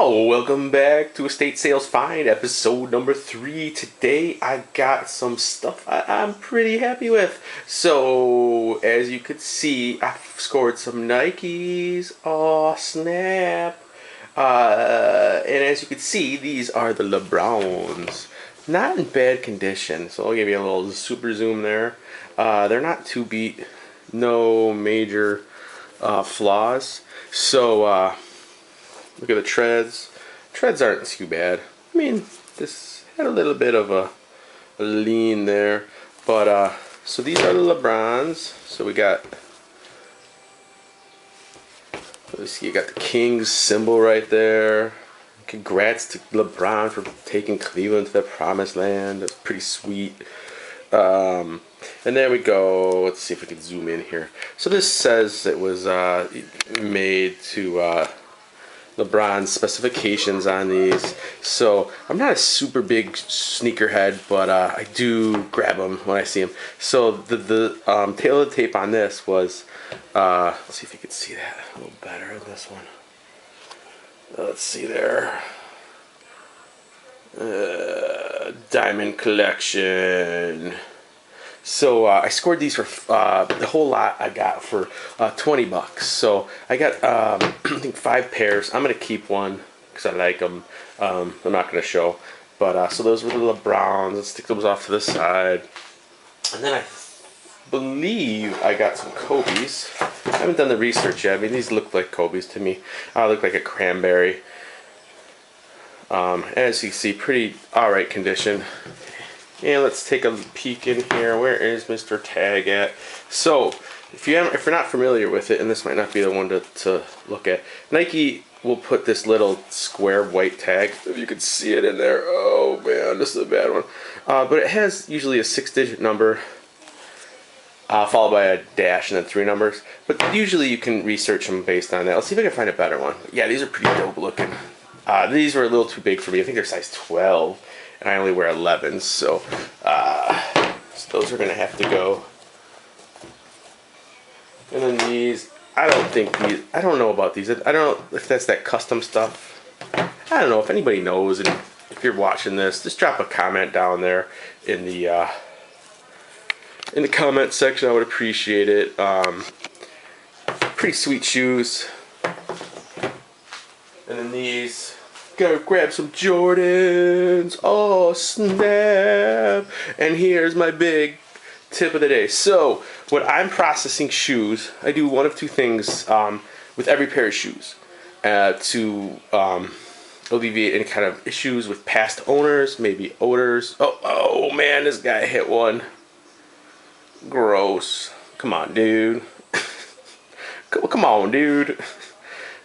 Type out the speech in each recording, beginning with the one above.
Oh, welcome back to Estate Sales Find, episode number 3. Today I got some stuff I'm pretty happy with. So, as you could see, I've scored some Nikes. Oh, snap. And as you can see, these are the LeBrons. Not in bad condition, so I'll give you a little super zoom there. They're not too beat, no major flaws. So, look at the treads. Treads aren't too bad. I mean, this had a little bit of a lean there. But, so these are the LeBrons. So we got, let's see, you got the Kings symbol right there. Congrats to LeBron for taking Cleveland to the promised land. That's pretty sweet. And there we go. Let's see if we can zoom in here. So this says it was made to LeBron's specifications on these. So I'm not a super big sneakerhead, but I do grab them when I see them. So the tail of the tape on this was, let's see if you can see that a little better in this one. Let's see there. Diamond Collection. So I scored these for the whole lot. I got for 20 bucks. So I got I think 5 pairs. I'm gonna keep one because I like them. I'm not gonna show, but so those were the LeBrons. Let's stick those off to the side. And then I believe I got some Kobe's. I haven't done the research yet. I mean, these look like Kobe's to me. Look like a cranberry. As you can see, pretty alright condition. And let's take a peek in here. Where is Mr. Tag at? So, if you're not familiar with it, and this might not be the one to look at, Nike will put this little square white tag. If you can see it in there. Oh man, this is a bad one. But it has usually a 6-digit number, followed by a dash and then 3 numbers. But usually you can research them based on that. Let's see if I can find a better one. Yeah, these are pretty dope looking. These were a little too big for me. I think they're size 12. And I only wear 11s, so those are going to have to go. And then these, I don't know about these. I don't know if that's that custom stuff. I don't know if anybody knows, and if you're watching this, just drop a comment down there in the comment section. I would appreciate it. Pretty sweet shoes. And then these. Gotta grab some Jordans. Oh snap! And here's my big tip of the day. So when I'm processing shoes, I do one of two things with every pair of shoes to alleviate any kind of issues with past owners, maybe odors. Oh man, this guy hit one. Gross. Come on, dude. Come on, dude.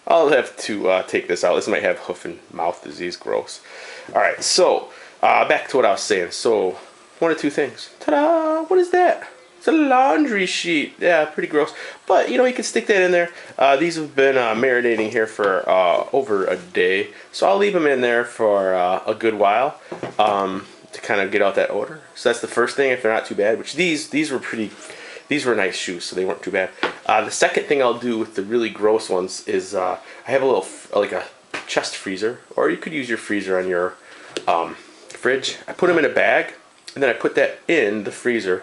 I'll have to take this out. This might have hoof and mouth disease. Gross. Alright, so back to what I was saying. So, one of two things. Ta-da! What is that? It's a laundry sheet. Yeah, pretty gross. But, you know, you can stick that in there. These have been marinating here for over a day. So I'll leave them in there for a good while to kind of get out that odor. So that's the first thing, if they're not too bad. Which these were pretty... These were nice shoes, so they weren't too bad. The second thing I'll do with the really gross ones is I have a little, like a chest freezer, or you could use your freezer on your fridge. I put them in a bag, and then I put that in the freezer.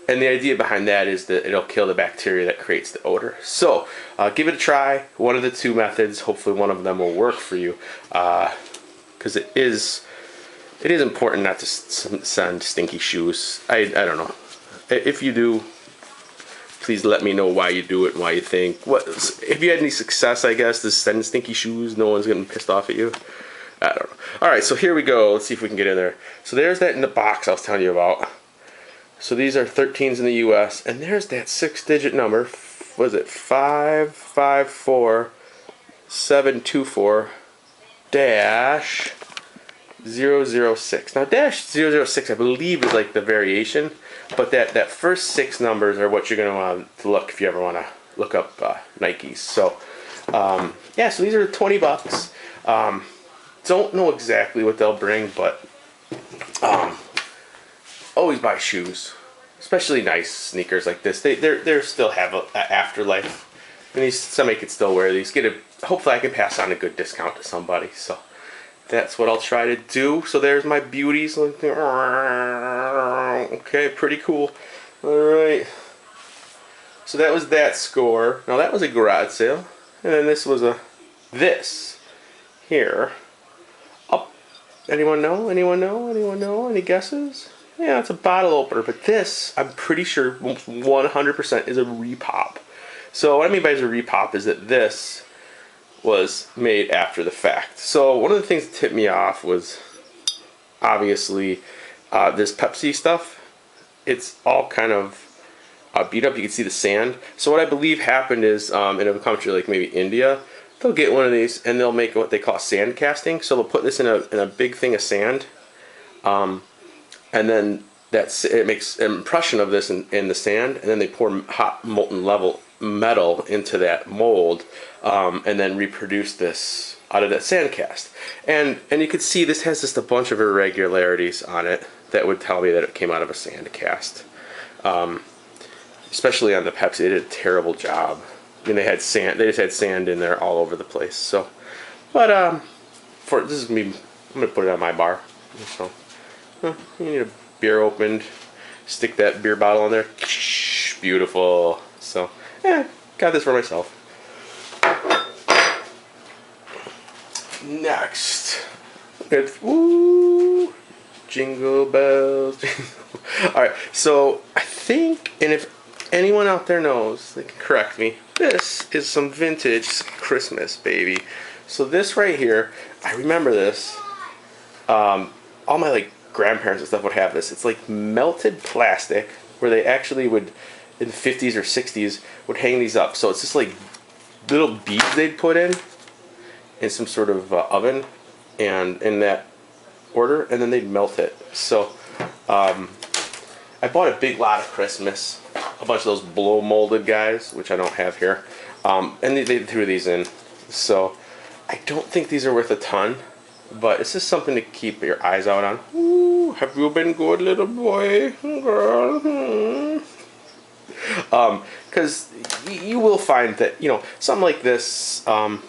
And the idea behind that is that it'll kill the bacteria that creates the odor. So give it a try. One of the two methods. Hopefully one of them will work for you, because it is important not to send stinky shoes. I don't know. If you do, please let me know why you do it and why you think. If you had any success, I guess, to send stinky shoes, no one's getting pissed off at you. I don't know. Alright, so here we go. Let's see if we can get in there. So there's that in the box I was telling you about. So these are 13s in the US. And there's that 6-digit number. What is it? 554724 dash 006. Now dash 006 I believe is like the variation. But that first 6 numbers are what you're going to want to look if you ever want to look up Nikes. So, yeah, so these are 20 bucks. Don't know exactly what they'll bring, but always buy shoes. Especially nice sneakers like this. They still have an afterlife. And somebody could still wear these. Get a hopefully I can pass on a good discount to somebody. So that's what I'll try to do. So there's my beauties. Okay, pretty cool. All right. So that was that score. Now that was a garage sale, and then this was this here. Up. Anyone know? Anyone know? Anyone know? Any guesses? Yeah, it's a bottle opener, but this I'm pretty sure 100% is a repop. So what I mean by is a repop is that this was made after the fact. So one of the things that tipped me off was obviously this Pepsi stuff. It's all kind of beat up. You can see the sand. So what I believe happened is in a country like maybe India, they'll get one of these and they'll make what they call sand casting. So they'll put this in a big thing of sand, and then it makes an impression of this in the sand, and then they pour hot molten metal into that mold, and then reproduce this out of that sand cast. And you can see this has just a bunch of irregularities on it that would tell me that it came out of a sand cast. Especially on the Pepsi, they did a terrible job. I mean, they had sand. They just had sand in there all over the place. So, but for this is me. I'm gonna put it on my bar. So, you need a beer opened. Stick that beer bottle in there. Beautiful. So, yeah, got this for myself. Next, it's woo, jingle bells. All right, so I think, and if anyone out there knows, they can correct me. This is some vintage Christmas, baby. So this right here, I remember this. All my like grandparents and stuff would have this. It's like melted plastic, where they actually would, in the 50s or 60s, would hang these up. So it's just like little beads they'd put in some sort of oven, and in that order, and then they'd melt it. So I bought a big lot of Christmas, a bunch of those blow molded guys, which I don't have here, and they threw these in. So I don't think these are worth a ton, but it's just something to keep your eyes out on. Ooh, have you been good, little boy, girl? Because you will find that, something like this,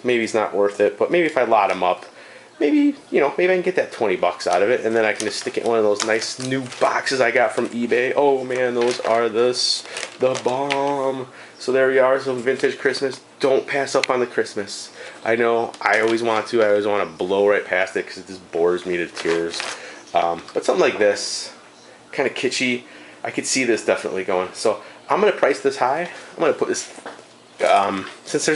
maybe it's not worth it, but maybe if I lot them up, maybe I can get that $20 out of it, and then I can just stick it in one of those nice new boxes I got from eBay. Oh man, those are the bomb. So there we are, some vintage Christmas. Don't pass up on the Christmas. I know, I always want to blow right past it because it just bores me to tears. But something like this, kind of kitschy, I could see this definitely going. So I'm going to price this high. I'm going to put this, since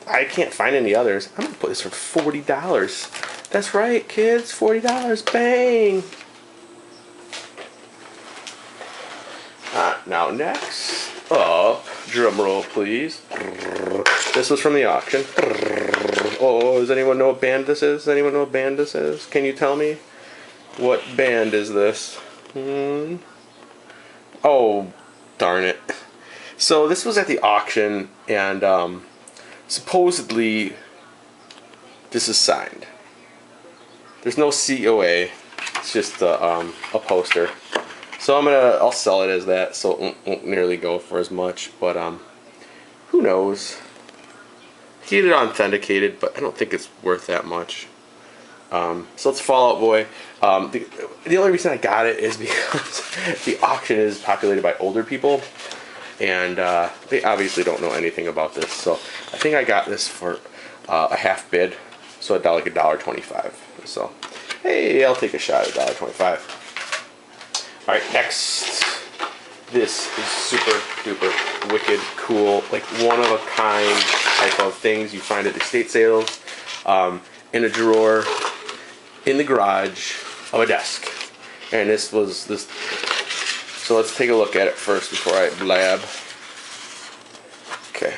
I can't find any others, I'm going to put this for $40. That's right, kids, $40, bang! Now next up, drum roll please. This was from the auction. Oh, does anyone know what band this is? Does anyone know what band this is? Can you tell me? What band is this? Oh, darn it. So this was at the auction, and supposedly this is signed. There's no COA. It's just a poster. So I'll sell it as that, so it won't nearly go for as much, but who knows? Get it authenticated, but I don't think it's worth that much. So it's Fall Out Boy. The only reason I got it is because the auction is populated by older people, and they obviously don't know anything about this. So I think I got this for a half bid, so like $1.25. So hey, I'll take a shot at $1.25. All right, next. This is super duper wicked cool, like one of a kind type of things you find at estate sales, in a drawer, in the garage of a desk. And this was this. So let's take a look at it first before I blab. Okay.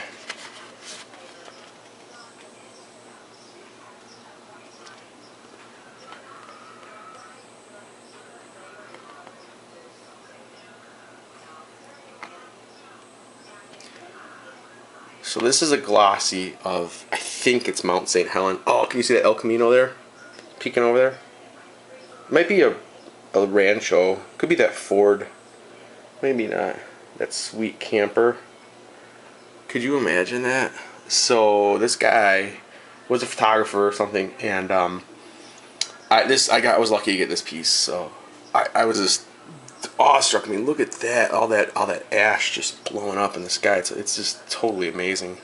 So this is a glossy of, I think it's Mount St. Helen. Oh, can you see that El Camino there? Peeking over there? It might be a Rancho. Could be that Ford. Maybe not. That sweet camper. Could you imagine that? So this guy was a photographer or something, and I was lucky to get this piece, so I was just awestruck. I mean, look at that, all that ash just blowing up in the sky. It's just totally amazing.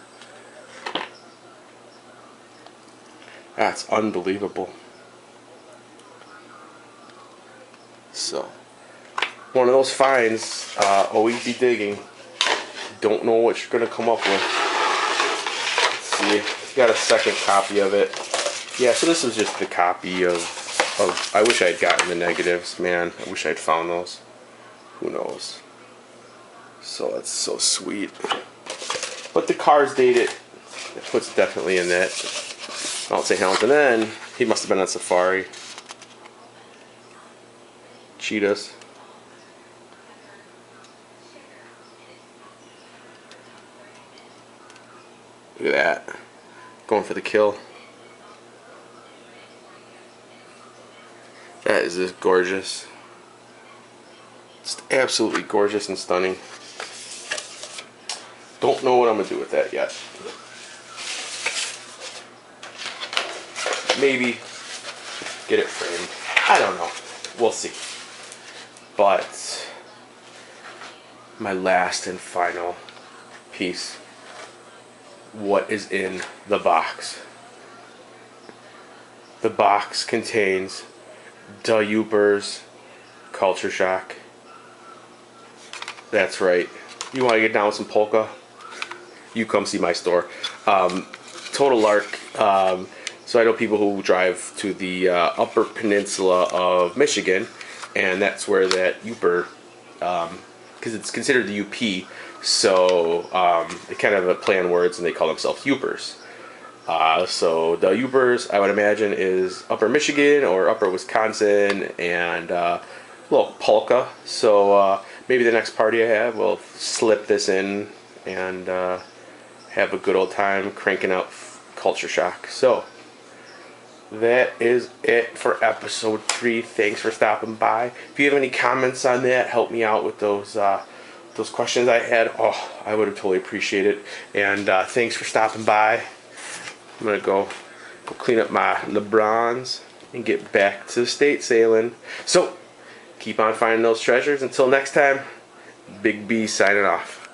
That's unbelievable. So, one of those finds, always be digging. Don't know what you're gonna come up with. Let's see, got a second copy of it. Yeah, so this was just the copy of I wish I had gotten the negatives, man. I wish I'd found those. Who knows? So that's so sweet. But the car's dated. It puts definitely in that. Mount St. Helens, and then he must have been on safari. Cheetahs. Look at that. Going for the kill. That is just gorgeous. It's absolutely gorgeous and stunning. Don't know what I'm going to do with that yet. Maybe get it framed. I don't know. We'll see. But my last and final piece. What is in the box? The box contains Da Yoopers Culture Shock. That's right. You want to get down with some polka? You come see my store. Total lark. So I know people who drive to the Upper Peninsula of Michigan, and that's where that Yooper, because it's considered the UP, so they kind of play on words and they call themselves Yoopers. So the Yoopers, I would imagine, is Upper Michigan or Upper Wisconsin, and a little polka. So maybe the next party I have, we'll slip this in and have a good old time cranking out Culture Shock. So that is it for episode 3. Thanks for stopping by. If you have any comments on that, help me out with those questions I had. Oh, I would have totally appreciated it. And thanks for stopping by. I'm gonna go clean up my LeBrons and get back to the state sailing. So keep on finding those treasures. Until next time, Big B signing off.